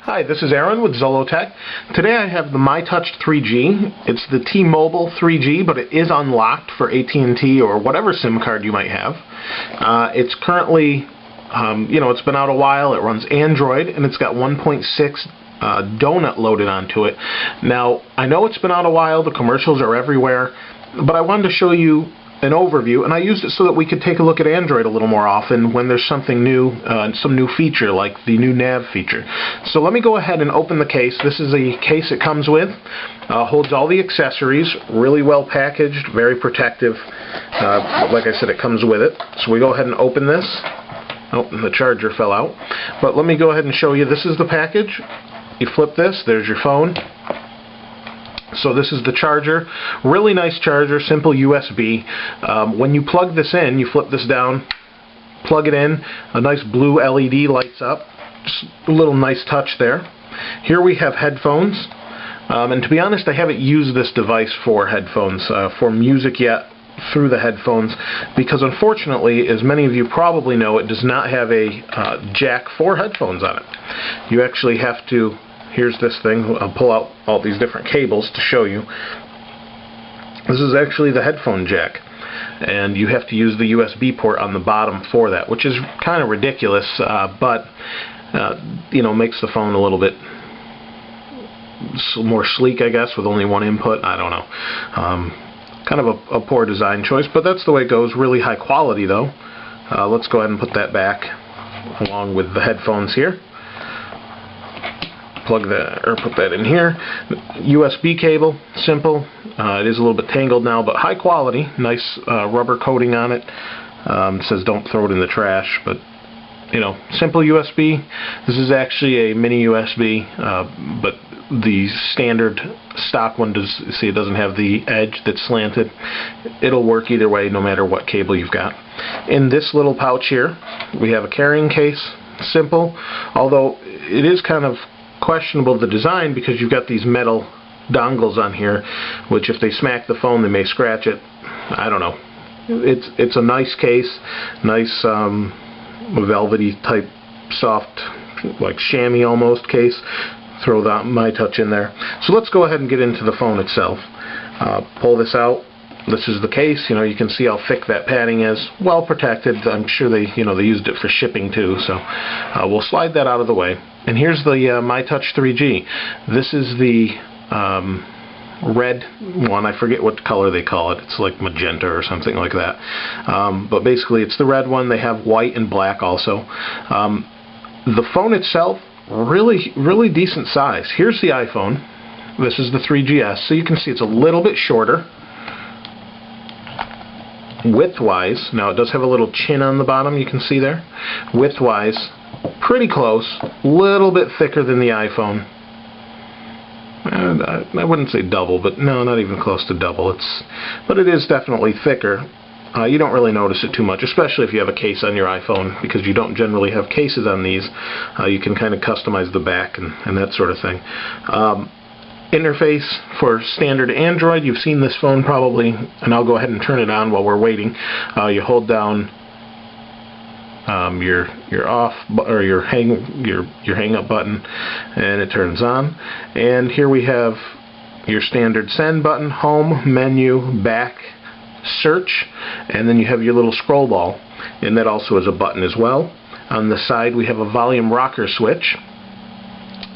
Hi, this is Aaron with Zollotech. Today I have the MyTouch3G. It's the T-Mobile 3G, but it is unlocked for AT&T or whatever SIM card you might have. It's currently, it's been out a while. It runs Android, and it's got 1.6 Donut loaded onto it. Now, I know it's been out a while. The commercials are everywhere, but I wanted to show you an overview, and I used it so that we could take a look at Android a little more often when there's something new, some new feature like the new nav feature. So let me go ahead and open the case. This is a case it comes with. Holds all the accessories, really well packaged, very protective. Like I said, it comes with it. So we go ahead and open this. Oh, and the charger fell out. But let me go ahead and show you. This is the package. You flip this, there's your phone. So this is the charger. Really nice charger, simple USB. When you plug this in, you flip this down, plug it in, a nice blue LED lights up. Just a little nice touch there. Here we have headphones. And to be honest, I haven't used this device for headphones, for music yet, through the headphones, because unfortunately, as many of you probably know, it does not have a jack for headphones on it. You actually have to, here's this thing, I'll pull out all these different cables to show you. This is actually the headphone jack, and you have to use the USB port on the bottom for that, which is kind of ridiculous, but makes the phone a little bit more sleek, I guess, with only one input. I don't know. Kind of a poor design choice, but that's the way it goes. Really high quality though. Let's go ahead and put that back along with the headphones here. Put that in here. USB cable, simple. It is a little bit tangled now, but high quality. Nice rubber coating on it. It says don't throw it in the trash, but simple USB. This is actually a mini USB, but the standard stock one it doesn't have the edge that's slanted. It'll work either way, no matter what cable you've got. In this little pouch here, we have a carrying case. Simple, although it is kind of questionable, the design, because you've got these metal dongles on here, which if they smack the phone, they may scratch it. I don't know. It's a nice case, nice velvety type, soft, like chamois almost case. Throw that MyTouch in there. So let's go ahead and get into the phone itself. Pull this out. This is the case. You can see how thick that padding is. Well protected. I'm sure they used it for shipping too. So we'll slide that out of the way. And here's the MyTouch3G. This is the red one. I forget what color they call it. It's like magenta or something like that. But basically, it's the red one. They have white and black also. The phone itself, really decent size. Here's the iPhone. This is the 3GS, so you can see it's a little bit shorter width-wise. Now it does have a little chin on the bottom, you can see there. Width-wise, pretty close. Little bit thicker than the iPhone. And I wouldn't say double, but no, not even close to double. But it is definitely thicker. You don't really notice it too much, especially if you have a case on your iPhone, because you don't generally have cases on these. You can kind of customize the back and that sort of thing. Interface for standard Android. You've seen this phone probably, and I'll go ahead and turn it on while we're waiting. You hold down your off or your hang up button, and it turns on. And here we have your standard send button, home, menu, back, search, and then you have your little scroll ball, and that also is a button as well. On the side we have a volume rocker switch,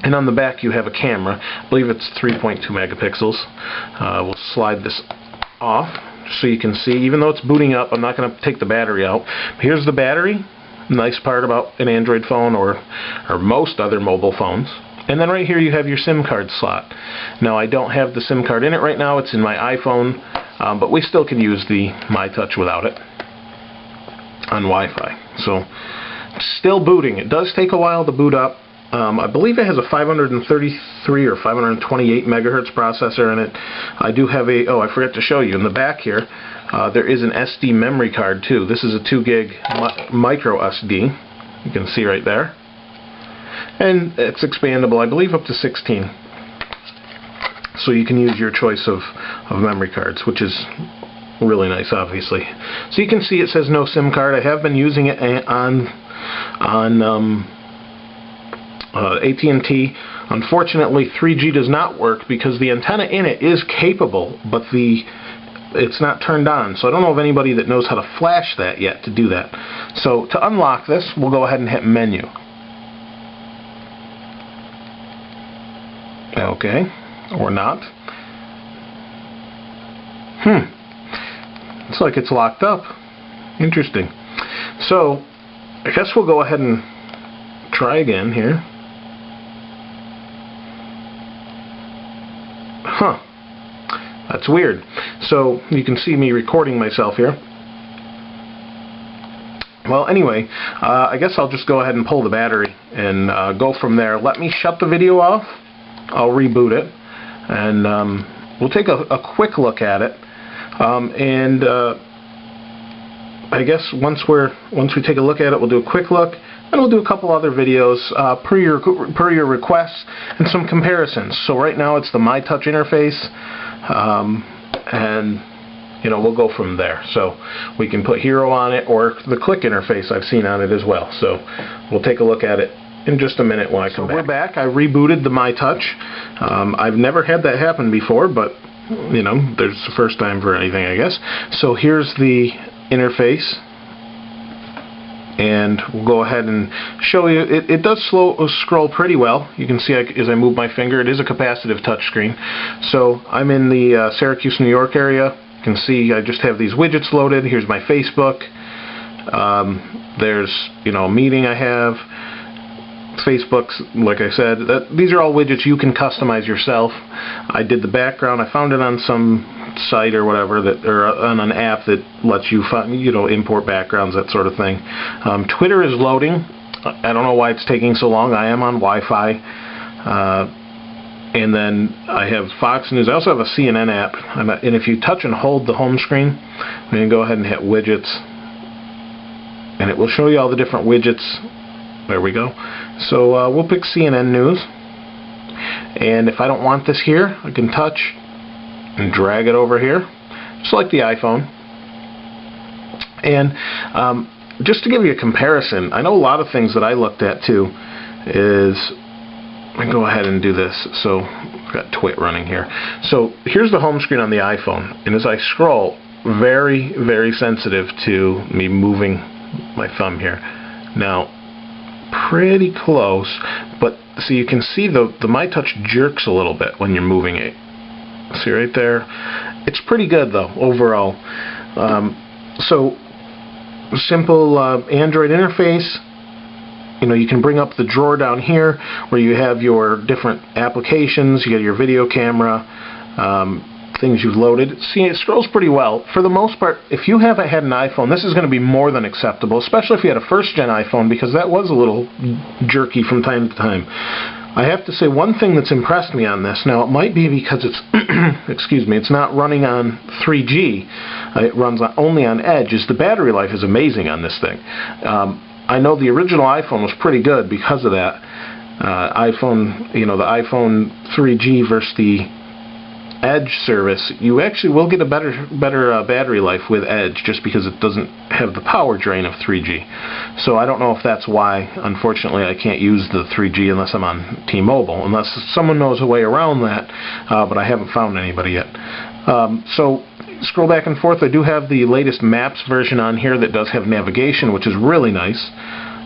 and on the back you have a camera. I believe it's 3.2 megapixels. We'll slide this off so you can see. Even though it's booting up, I'm not going to take the battery out. Here's the battery. Nice part about an Android phone or most other mobile phones. And then right here you have your SIM card slot. Now I don't have the SIM card in it right now. It's in my iPhone, but we still can use the MyTouch without it on Wi-Fi. So still booting. It does take a while to boot up. I believe it has a 533 or 528 megahertz processor in it. I do have a, I forgot to show you, in the back here, there is an SD memory card too. This is a 2 gig micro SD. You can see right there. And it's expandable, I believe, up to 16. So you can use your choice of memory cards, which is really nice, obviously. So you can see it says no SIM card. I have been using it on AT&T. Unfortunately, 3G does not work because the antenna in it is capable, but it's not turned on. So I don't know of anybody that knows how to flash that yet to do that. So to unlock this, we'll go ahead and hit menu. Okay, or not. Looks like it's locked up. Interesting. So I guess we'll go ahead and try again here. That's weird. So you can see me recording myself here. Well, anyway, I guess I'll just go ahead and pull the battery and go from there. Let me shut the video off. I'll reboot it, and we'll take a quick look at it. I guess once we take a look at it, we'll do a quick look, and we'll do a couple other videos per your requests and some comparisons. So right now it's the MyTouch interface, and we'll go from there. So we can put Hero on it or the Click interface I've seen on it as well. So we'll take a look at it in just a minute when I come back. We're back. I rebooted the MyTouch. I've never had that happen before, but there's the first time for anything, I guess. So here's the interface, and we'll go ahead and show you. It does scroll pretty well. You can see as I move my finger, it is a capacitive touchscreen. So I'm in the Syracuse, New York area. You can see I just have these widgets loaded. Here's my Facebook. There's a meeting I have. Facebook's, like I said, these are all widgets you can customize yourself. I did the background. I found it on some site or whatever, or on an app that lets you import backgrounds, that sort of thing. Twitter is loading. I don't know why it's taking so long. I am on Wi-Fi. And then I have Fox News. I also have a CNN app. And if you touch and hold the home screen, then go ahead and hit widgets, and it will show you all the different widgets. There we go. So we'll pick CNN News, and if I don't want this here, I can touch and drag it over here, just like the iPhone. And just to give you a comparison, I know a lot of things that I looked at too is, I go ahead and do this. So I've got Twit running here. So here's the home screen on the iPhone, and as I scroll, very, very sensitive to me moving my thumb here. Now, pretty close, but so you can see the MyTouch jerks a little bit when you're moving it. See right there? It's pretty good though overall. So simple Android interface. You can bring up the drawer down here where you have your different applications. You got your video camera, things you've loaded. See, it scrolls pretty well. For the most part, if you haven't had an iPhone, this is going to be more than acceptable, especially if you had a first-gen iPhone, because that was a little jerky from time to time. I have to say one thing that's impressed me on this, now it might be because it's, excuse me, it's not running on 3G, it runs only on Edge, is the battery life is amazing on this thing. I know the original iPhone was pretty good because of that. The iPhone 3G versus the Edge service, you actually will get a better battery life with Edge, just because it doesn't have the power drain of 3G. So I don't know if that's why, unfortunately, I can't use the 3G unless I'm on T-Mobile, unless someone knows a way around that, but I haven't found anybody yet. So scroll back and forth. I do have the latest Maps version on here that does have navigation, which is really nice.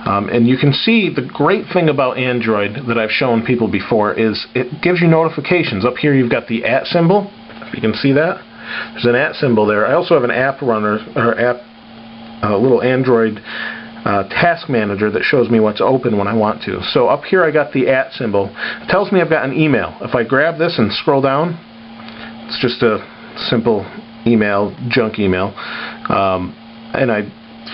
And you can see the great thing about Android that I've shown people before is it gives you notifications. Up here you've got the @ symbol, if you can see that. There's an @ symbol there. I also have an app runner, or a little Android task manager that shows me what's open when I want to. So up here I got the @ symbol. It tells me I've got an email. If I grab this and scroll down, it's just a simple email, junk email, and I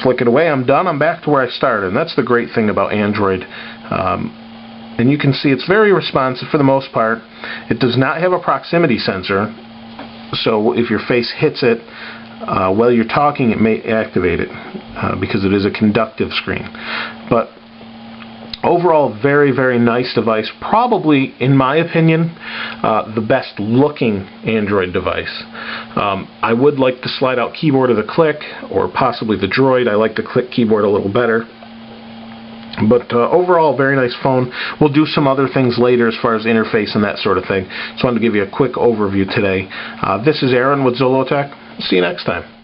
flick it away, I'm done, I'm back to where I started. And that's the great thing about Android. And you can see it's very responsive for the most part. It does not have a proximity sensor, so if your face hits it while you're talking, it may activate it because it is a conductive screen. But Overall, very, very nice device. Probably, in my opinion, the best looking Android device. I would like the slide-out keyboard or the click, or possibly the Droid. I like the click keyboard a little better. But overall, very nice phone. We'll do some other things later as far as interface and that sort of thing. Just wanted to give you a quick overview today. This is Aaron with Zollotech. See you next time.